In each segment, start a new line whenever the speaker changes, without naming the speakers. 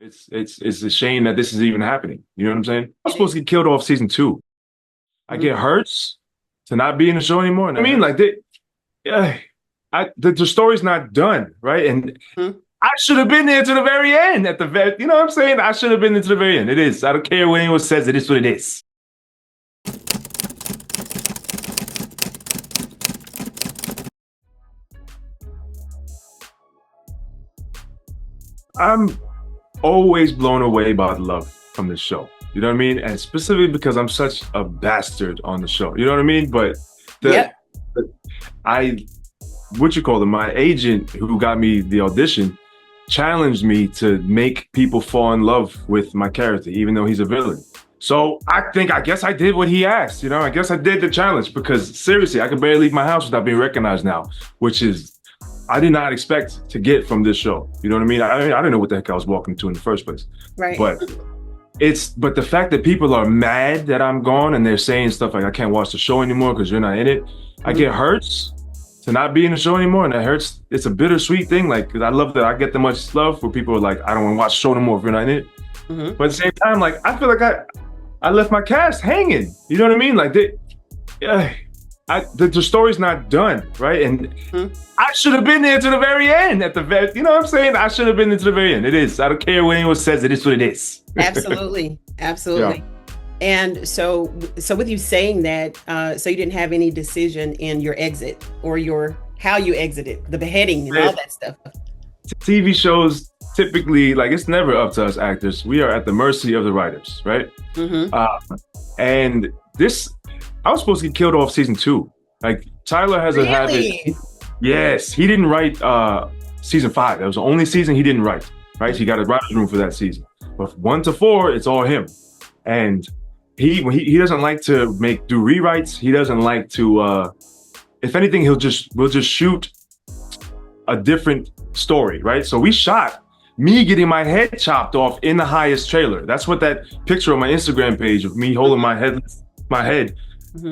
It's a shame that this is even happening. You know what I'm saying? I was supposed to get killed off season 2. I get hurts to not be in the show anymore. And I mean, like yeah, the story's not done, right? And I should have been there to the very end. At the very, you know what I'm saying? I should have been there to the very end. It is. I don't care what anyone says. It is what it is. I'm always blown away by the love from this show. You know what I mean? And specifically because I'm such a bastard on the show. You know what I mean? But my agent who got me the audition challenged me to make people fall in love with my character, even though he's a villain. So I guess I did what he asked. You know, I guess I did the challenge because seriously, I could barely leave my house without being recognized now, which is I did not expect to get from this show. You know what I mean? I didn't know what the heck I was walking to in the first place.
Right.
But the fact that people are mad that I'm gone and they're saying stuff like I can't watch the show anymore because you're not in it. I get hurts to not be in the show anymore, and it hurts. It's a bittersweet thing. Like, 'cause I love that I get that much love where people are like, I don't want to watch the show anymore if you're not in it. But at the same time, like, I feel like I left my cast hanging. You know what I mean? Like the story's not done, right? And I should have been there to the very end. You know what I'm saying? I should have been there to the very end. It is. I don't care what anyone says. It is what it is.
Absolutely. Yeah. And so with you saying that, so you didn't have any decision in your exit or how you exited, the beheading and all that stuff.
TV shows typically, like, it's never up to us actors. We are at the mercy of the writers, right? And this, I was supposed to get killed off season 2. Like, Tyler has a habit. Yes, he didn't write season 5. That was the only season he didn't write, right? He got a writer's room for that season. But 1 to 4, it's all him. And he doesn't like to do rewrites. He doesn't like to, if anything, we'll just shoot a different story, right? So we shot me getting my head chopped off in the hiatus trailer. That's what that picture on my Instagram page of me holding my head.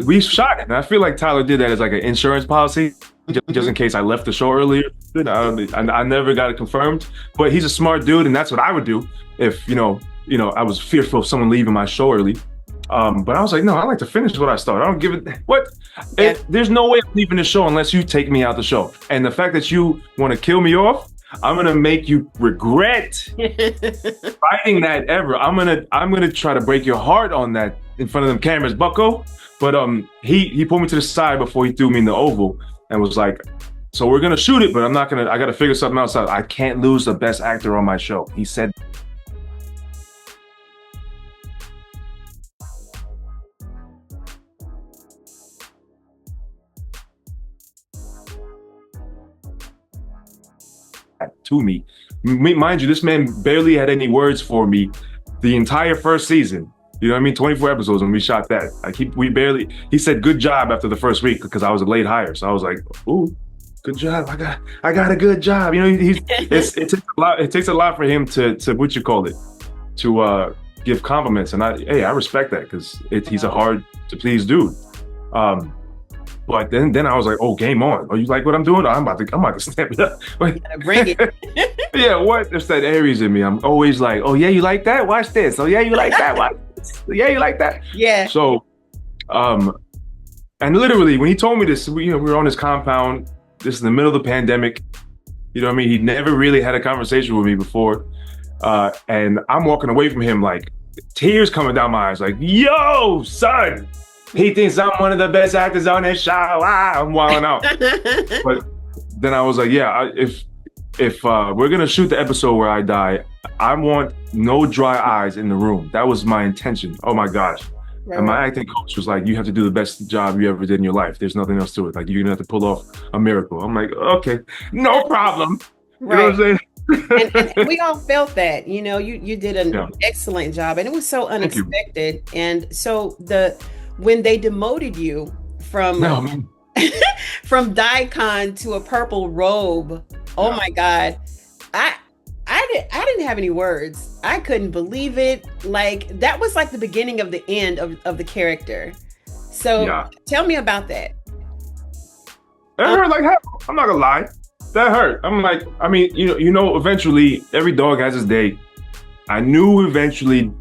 We shot it. And I feel like Tyler did that as like an insurance policy, just in case I left the show earlier. I never got it confirmed, but he's a smart dude, and that's what I would do if, you know, I was fearful of someone leaving my show early. But I was like, no, I like to finish what I started. I don't give it, there's no way I'm leaving the show unless you take me out the show. And the fact that you want to kill me off, I'm gonna make you regret writing that ever. I'm gonna try to break your heart on that in front of them cameras, bucko. But he pulled me to the side before he threw me in the oval and was like, so we're gonna shoot it, but I gotta figure something else out. I can't lose the best actor on my show. He said. To me. Mind you, this man barely had any words for me the entire first season. You know what I mean? 24 episodes when we shot that. Like he said good job after the first week because I was a late hire. So I was like, ooh, good job. I got a good job. You know, it takes a lot for him to what you call it, to give compliments. And I respect that because he's a hard to please dude. But then I was like, oh, game on. Oh, you like what I'm doing? I'm about to snap it up.
You gotta bring it.
Yeah, what? There's that Aries in me. I'm always like, oh yeah, you like that? Watch this. Oh yeah, you like that? Watch this. Yeah, you like that?
Yeah.
So, and literally when he told me this, we were on his compound. This is the middle of the pandemic. You know what I mean? He'd never really had a conversation with me before. And I'm walking away from him like tears coming down my eyes, like, yo, son. He thinks I'm one of the best actors on this show. I'm wilding out. But then I was like, yeah, if we're gonna shoot the episode where I die, I want no dry eyes in the room. That was my intention. Oh my gosh. Right. And my acting coach was like, you have to do the best job you ever did in your life. There's nothing else to it. Like, you're gonna have to pull off a miracle. I'm like, okay, no problem.
Right.
You know what I'm saying?
and we all felt that, you did an excellent job, and it was so unexpected. And so when they demoted you from from Dikhan to a purple robe, oh my God, I didn't have any words. I couldn't believe it. Like, that was like the beginning of the end of the character. So tell me about that.
It hurt like hell. I'm not gonna lie. That hurt. I'm like, I mean, eventually every dog has his day. I knew eventually,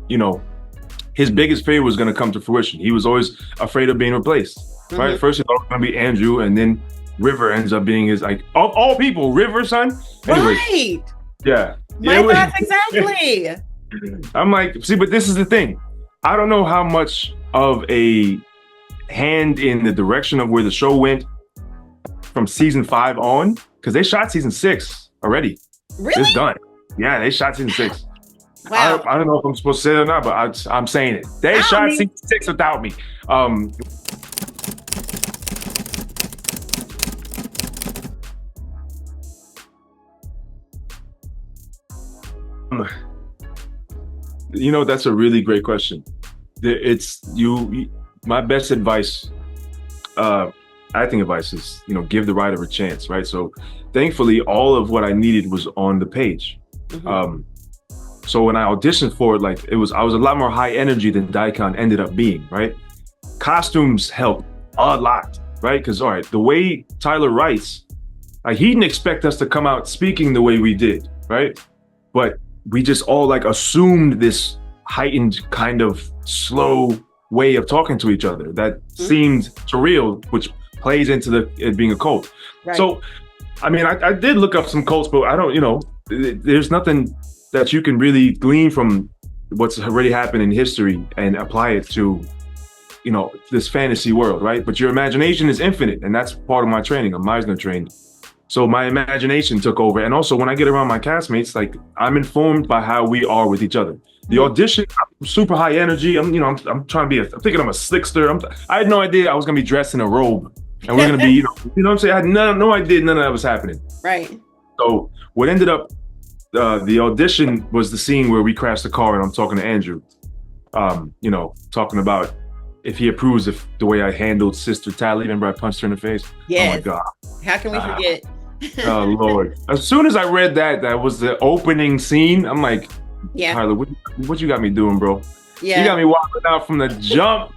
his biggest fear was going to come to fruition. He was always afraid of being replaced, right? First, he thought it was going to be Andrew, and then River ends up being his, like, of all people, River, son. Anyway,
right.
Yeah.
My thoughts exactly.
I'm like, see, but this is the thing. I don't know how much of a hand in the direction of where the show went from season 5 on, because they shot season 6 already.
Really?
It's done. Yeah, they shot season 6.
Wow.
I don't know if I'm supposed to say it or not, but I'm saying it. They shot season 6 without me. That's a really great question. It's my best advice, acting advice is, give the writer a chance, right? So thankfully, all of what I needed was on the page. So when I auditioned for it, I was a lot more high energy than Dikhan ended up being, right? Costumes help a lot, right? Because, all right, the way Tyler writes, he didn't expect us to come out speaking the way we did, right? But we just all assumed this heightened kind of slow way of talking to each other that seemed surreal, which plays into it being a cult. Right. So, I mean, I did look up some cults, but I don't, there's nothing that you can really glean from what's already happened in history and apply it to, this fantasy world, right? But your imagination is infinite, and that's part of my training. I'm Meisner trained. So my imagination took over. And also when I get around my castmates, I'm informed by how we are with each other. The audition, I'm super high energy. I'm trying to be I'm thinking I'm a slickster. I had no idea I was going to be dressed in a robe and we're going to be, what I'm saying? I had no idea none of that was happening.
Right.
So what ended up, the audition was the scene where we crashed the car and I'm talking to Andrew, talking about if he approves of the way I handled Sister Tally. Remember I punched her in the face?
Yes.
Oh my God.
How can we forget?
Oh Lord! As soon as I read that was the opening scene. I'm like, yeah, Tyler, what you got me doing, bro? Yeah, you got me walking out from the jump,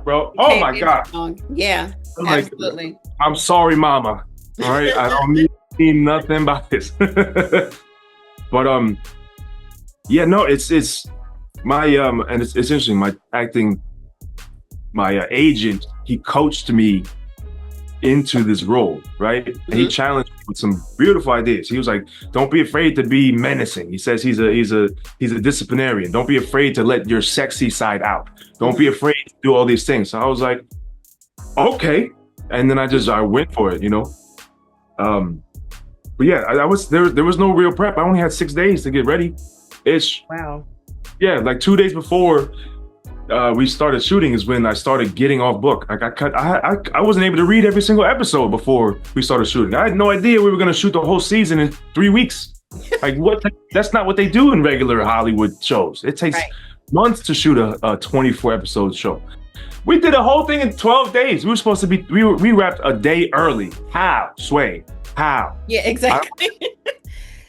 bro. Oh my God!
Yeah,
I'm
absolutely.
I'm sorry, Mama. All right, I don't mean nothing about this. But yeah, no, it's my and it's interesting. My acting, my agent, he coached me into this role, right? And he challenged me with some beautiful ideas. He was like, don't be afraid to be menacing. He says he's a disciplinarian. Don't be afraid to let your sexy side out. Don't be afraid to do all these things. So I was like, okay. And then I went for it, But yeah, there was no real prep. I only had 6 days to get ready.
Wow.
Yeah, 2 days before we started shooting is when I started getting off book. I wasn't able to read every single episode before we started shooting. I had no idea we were going to shoot the whole season in 3 weeks. What? That's not what they do in regular Hollywood shows. It takes months to shoot a 24 episode show. We did a whole thing in 12 days. We were supposed to be, we wrapped a day early. How? Sway. How?
Yeah, exactly.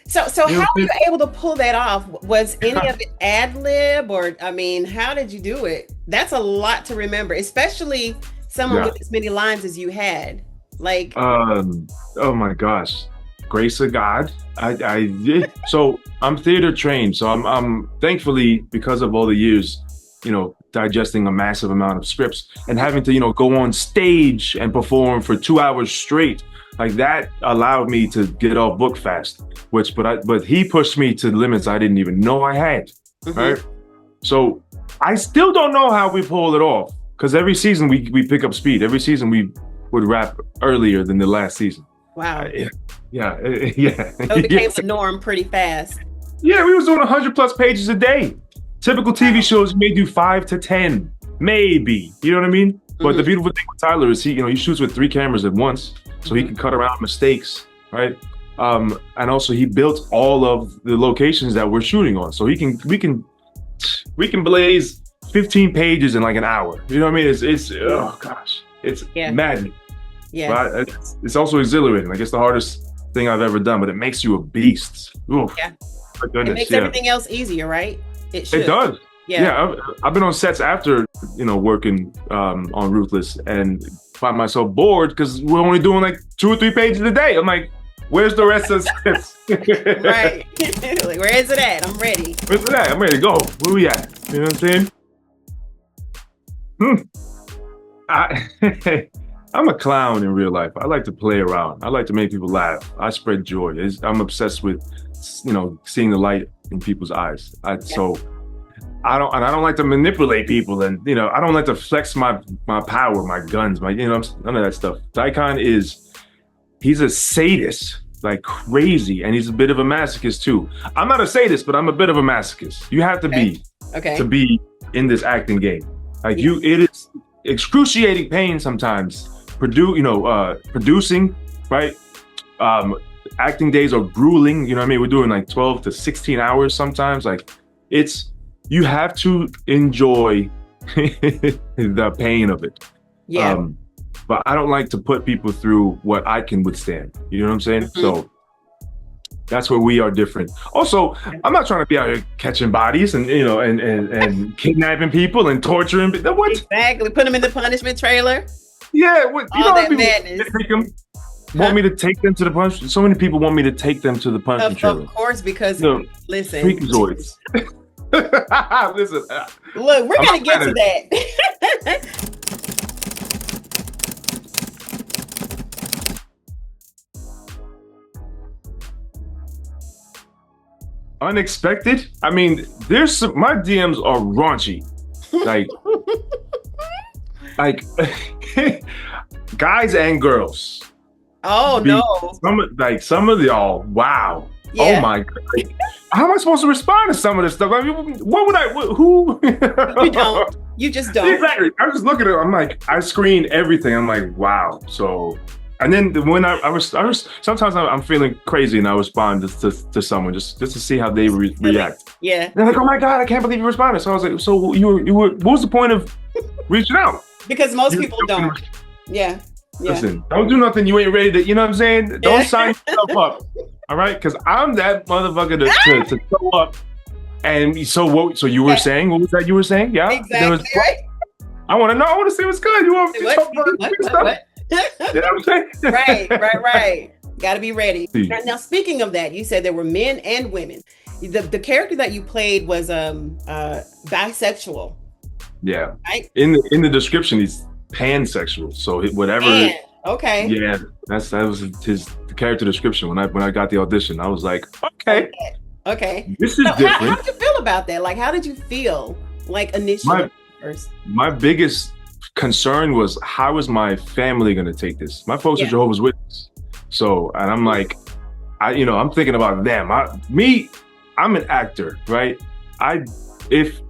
So how were you able to pull that off? Was any of it ad lib, or how did you do it? That's a lot to remember, especially someone with as many lines as you had.
Oh my gosh, grace of God. I did. So I'm theater trained. So I'm thankfully, because of all the years, digesting a massive amount of scripts and having to, go on stage and perform for 2 hours straight. That allowed me to get off book fast, but he pushed me to limits I didn't even know I had, right? So I still don't know how we pulled it off, because every season we pick up speed. Every season we would wrap earlier than the last season.
Wow.
Yeah.
So it became the norm pretty fast.
Yeah, we was doing 100+ pages a day. Typical TV shows, you may do 5 to 10, maybe. You know what I mean? But the beautiful thing with Tyler is he shoots with 3 cameras at once. So he can cut around mistakes, right? And also he built all of the locations that we're shooting on. So we can blaze 15 pages in an hour. You know what I mean? It's oh gosh, it's maddening. Yeah. But it's also exhilarating. It's the hardest thing I've ever done, but it makes you a beast. Oof.
Yeah.
My goodness.
It makes everything else easier, right? It should.
It does.
Yeah.
I've been on sets after, working on Ruthless and find myself bored because we're only doing 2 or 3 pages a day. I'm like, Where's the rest of the scripts?
Right. Like, where is it at? I'm ready.
Where's it at? I'm ready to go. Where we at? You know what I'm saying? I'm a clown in real life. I like to play around. I like to make people laugh. I spread joy. I'm obsessed with, seeing the light in people's eyes. So I don't like to manipulate people, and I don't like to flex my power, my guns, none of that stuff. Dikhan he's a sadist, like crazy, and he's a bit of a masochist too. I'm not a sadist, but I'm a bit of a masochist. You have to be to be in this acting game. Like it is excruciating pain sometimes. Producing, right? Acting days are grueling. You know what I mean? We're doing like 12 to 16 hours sometimes. Like you have to enjoy the pain of it. Yeah. But I don't like to put people through what I can withstand. You know what I'm saying? Mm-hmm. So that's where we are different. Also, I'm not trying to be out here catching bodies and and kidnapping people and torturing. What?
Exactly. Put them in the punishment trailer.
Yeah. Want me to take them to the punishment? So many people want me to take them to the punishment trailer.
Of course, because listen.
Freakazoids. Listen.
Look, we're gonna get to that.
Unexpected? I mean, my DMs are raunchy. Like guys and girls.
Oh no.
Some of y'all, wow.
Yeah.
Oh my God. How am I supposed to respond to some of this stuff? I mean, who?
You don't. You just don't.
Exactly. I was looking at it, I'm like, I screen everything. I'm like, wow. So, and then when sometimes I'm feeling crazy and I respond to someone just to see how they react.
Yeah.
They're like, oh my God, I can't believe you responded. So I was like, so you were, what was the point of reaching out?
Because most people don't. Yeah.
Listen, don't do nothing you ain't ready to, you know what I'm saying? Don't sign yourself up. All right? Because I'm that motherfucker to show up. And so you were saying, what was that you were saying? Yeah?
Exactly, right?
I want to know. I want to see what's good. You want to talk about stuff? You know what I'm saying?
Right. Got to be ready. Now, speaking of that, you said there were men and women. The character that you played was bisexual.
Yeah.
Right?
In the description, he's pansexual. So whatever.
Okay.
Yeah, that was the character description. When I got the audition, I was like, okay. This is different.
How did you feel about that? Like, how did you feel? Like initially,
my biggest concern was, how is my family going to take this? My folks are Jehovah's Witnesses. So, and I'm like, I'm thinking about them. I'm an actor, right? If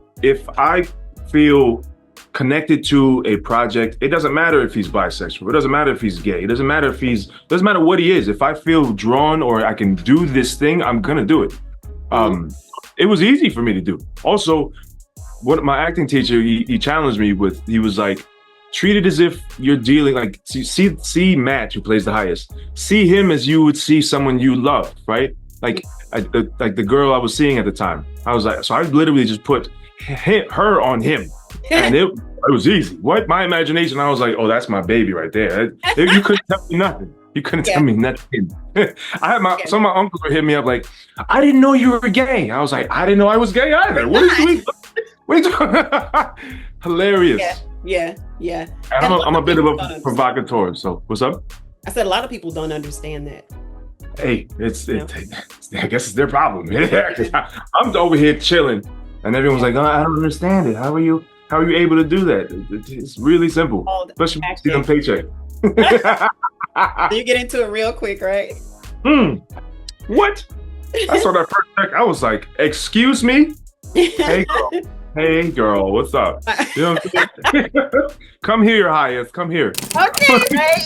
I feel connected to a project, it doesn't matter if he's bisexual. It doesn't matter if he's gay. It doesn't matter doesn't matter what he is. If I feel drawn or I can do this thing, I'm going to do it. It was easy for me to do. Also, what my acting teacher, he challenged me with, he was like, treat it as if you're dealing, like, see Matt, who plays the highest, see him as you would see someone you love, right? Like the girl I was seeing at the time. I was like, so I literally just put her on him. And it was easy. What? My imagination, I was like, oh, that's my baby right there. You couldn't tell me nothing. You couldn't tell me nothing. I had some of my uncles would hit me up like, I didn't know you were gay. I was like, I didn't know I was gay either. What are you doing? Hilarious.
Yeah.
And I'm a bit of a provocateur. So what's up?
I said a lot of people don't understand that.
Hey, I guess it's their problem. I'm over here chilling, and everyone's like, oh, I don't understand it. How are you able to do that? It's really simple. Especially when you see them paycheck.
You get into it real quick, right?
What? I saw that first check. I was like, excuse me? Hey girl, what's up? You know what I'm saying? Come here, highest. Come here.
Okay, right?